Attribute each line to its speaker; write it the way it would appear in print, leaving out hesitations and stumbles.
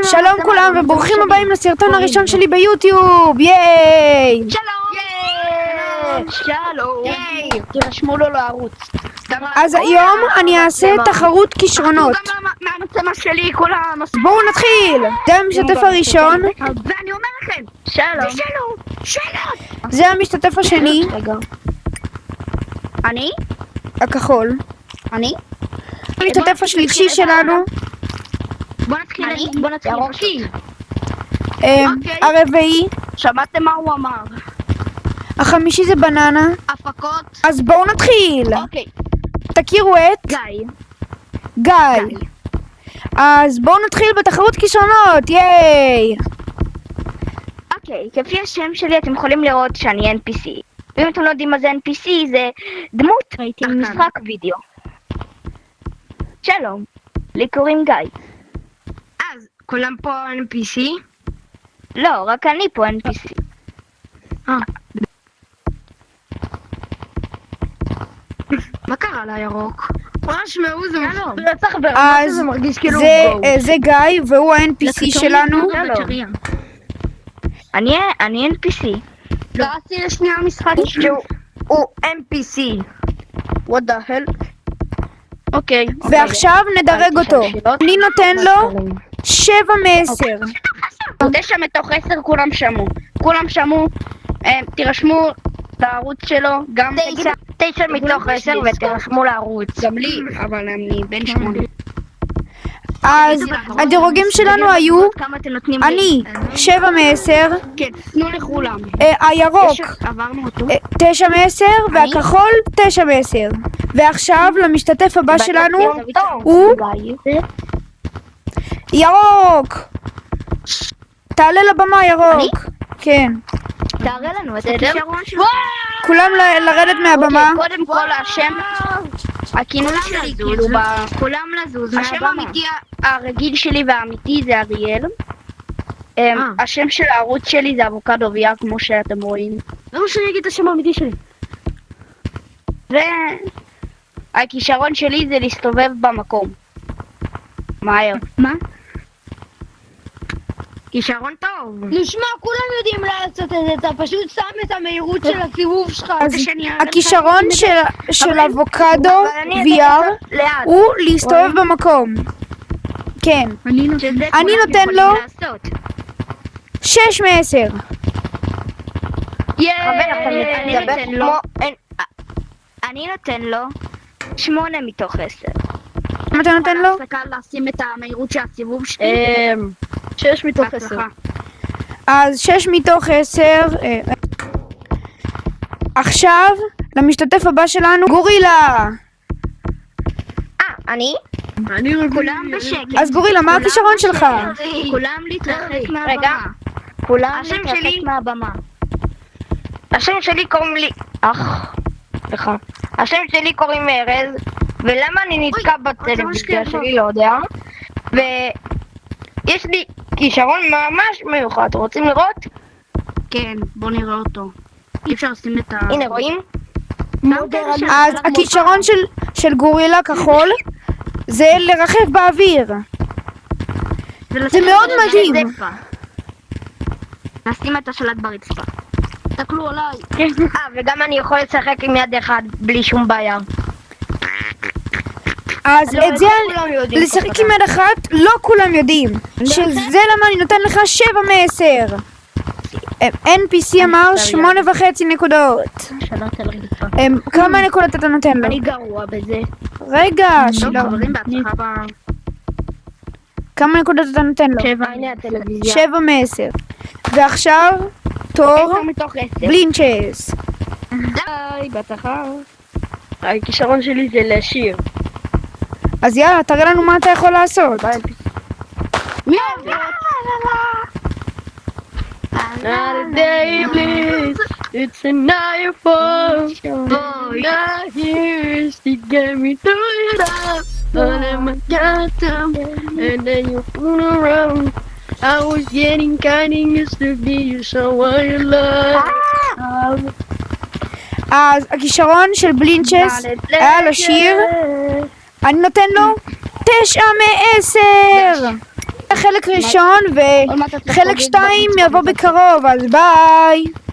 Speaker 1: שלום כולם וברוכים הבאים לסרטון הראשון שלי ביוטיוב, ייי!
Speaker 2: שלום! תירשמו לו לערוץ.
Speaker 1: אז היום אני אעשה תחרות כישרונות.
Speaker 2: מהמצלמה שלי כל המסך.
Speaker 1: בואו נתחיל! זה המשתתף הראשון.
Speaker 2: ואני אומר לכם, שלום!
Speaker 1: זה המשתתף השני,
Speaker 2: אני?
Speaker 1: הכחול.
Speaker 2: אני?
Speaker 1: המשתתף השלישי שלנו,
Speaker 2: בוא נתחיל.
Speaker 1: הרביעי,
Speaker 2: שמעתם מה הוא אמר?
Speaker 1: החמישי זה בננה.
Speaker 2: הפקות.
Speaker 1: אז בואו נתחיל!
Speaker 2: אוקיי.
Speaker 1: תכירו את גיא. אז בואו נתחיל בתחרות כישרונות, ייי!
Speaker 2: אוקיי, כפי השם שלי אתם יכולים לראות שאני NPC. ואם אתם לא יודעים מה זה NPC, זה דמות משחק וידאו. שלום, לי קוראים גיא.
Speaker 3: אז כולם פה NPC?
Speaker 2: לא, רק אני פה NPC.
Speaker 3: מה קרה לירוק? ממש מעוז,
Speaker 1: אז
Speaker 3: זה מרגיש כאילו
Speaker 1: זה גיא והוא ה-NPC שלנו.
Speaker 2: אני NPC.
Speaker 3: קראתי לשנייה המשחק שהוא NPC. What the hell?
Speaker 2: אוקיי.
Speaker 1: ועכשיו נדרג אותו. אני נותן לו 7 מ-10.
Speaker 2: 9 מתוך 10 כולם שמעו. תירשמו לערוץ שלו. גם 9 מתוך 10 ותירשמו לערוץ.
Speaker 3: גם לי, אבל אני בן 8.
Speaker 1: אז הדירוגים שלנו היו, אני 7 מ-10,
Speaker 3: כן, תנו לכולם.
Speaker 1: הירוק
Speaker 3: עברנו אותו.
Speaker 1: 9 מ-10 והכחול 9 מ-10. ועכשיו למשתתף הבא שלנו הוא ירוק. תעלה לבמה ירוק. כן.
Speaker 2: תראה לנו את הכישרון שלך.
Speaker 1: כולם לרדת מהבמה.
Speaker 2: קודם כל השם, הכינוי שלי כאילו
Speaker 3: כולם לזוז
Speaker 2: השם
Speaker 3: מהבמה.
Speaker 2: האמיתי הרגיל שלי והאמיתי זה אריאל. השם של הערוץ שלי זה אבוקדו ויה כמו שאתם רואים.
Speaker 3: למה שאני אגיד את השם האמיתי שלי?
Speaker 2: והכישרון שלי זה להסתובב במקום. מהר.
Speaker 3: מה? כישרון טוב.
Speaker 4: נשמע, כולם יודעים לעשות את זה, אתה פשוט שם את המהירות של הסיבוב שלך.
Speaker 1: אז הכישרון של אבוקדו ויאר הוא להסתובב במקום. כן. אני נותן לו 6 מ-10.
Speaker 2: אני נותן לו 8 מתוך 10.
Speaker 1: מה אתה נותן לו?
Speaker 3: הפסקה לשים את המהירות של הסיבוב שלי.
Speaker 2: 6 מתוך 10.
Speaker 1: אז 6 מתוך 10. עכשיו למשתתף הבא שלנו גורילה.
Speaker 2: אני? כולם בשקט.
Speaker 1: אז גורילה, מה הכישרון שלך?
Speaker 2: כולם להתרחק מהבמה. כולם להתרחק מהבמה. השם שלי קוראים לי... סליחה. השם שלי קוראים ארז, ולמה אני נתקע בטלוויזיה שלי לא יודע. ויש לי כישרון ממש מיוחד, רוצים לראות?
Speaker 3: כן, בוא נראה אותו. אי אפשר לשים את ה...
Speaker 2: הנה רואים?
Speaker 1: אז הכישרון של גורילה כחול זה לרחב באוויר. זה מאוד מדהים.
Speaker 3: נשים את השלט ברצפה. תסתכלו עליי.
Speaker 2: וגם אני יכול לשחק עם יד אחד בלי שום בעיה.
Speaker 1: אז את זה לשחק עם יד אחת לא כולם יודעים. שזה למה אני נותן לך 7 מ-10. NPC אמר 8.5 נקודות. כמה נקודות אתה נותן לו?
Speaker 2: אני גרוע בזה.
Speaker 1: רגע, שלום. כמה נקודות אתה נותן לו? 7 מ-10. ועכשיו תור
Speaker 2: 10 מתוך 10.
Speaker 1: בלינצ'ס.
Speaker 2: די, בהצלחה. הכישרון שלי זה לשיר.
Speaker 1: אז יאללה, תראה לנו מה אתה יכול לעשות.
Speaker 2: Not a day bliss, it's a night fall. Oh, not here, she get me through it all. But I'm a goddamn, and then you fool around. I was getting kinda used to be you, so what you love.
Speaker 1: אז הכישרון של בלינצ'ס היה לשיר. אני נותן לו 9 מ-10. חלק ראשון
Speaker 3: עוד מעט אתה
Speaker 1: וחלק
Speaker 3: חוגג
Speaker 1: 2
Speaker 3: במצווה
Speaker 1: יבוא
Speaker 3: בבית.
Speaker 1: בקרוב, אז ביי.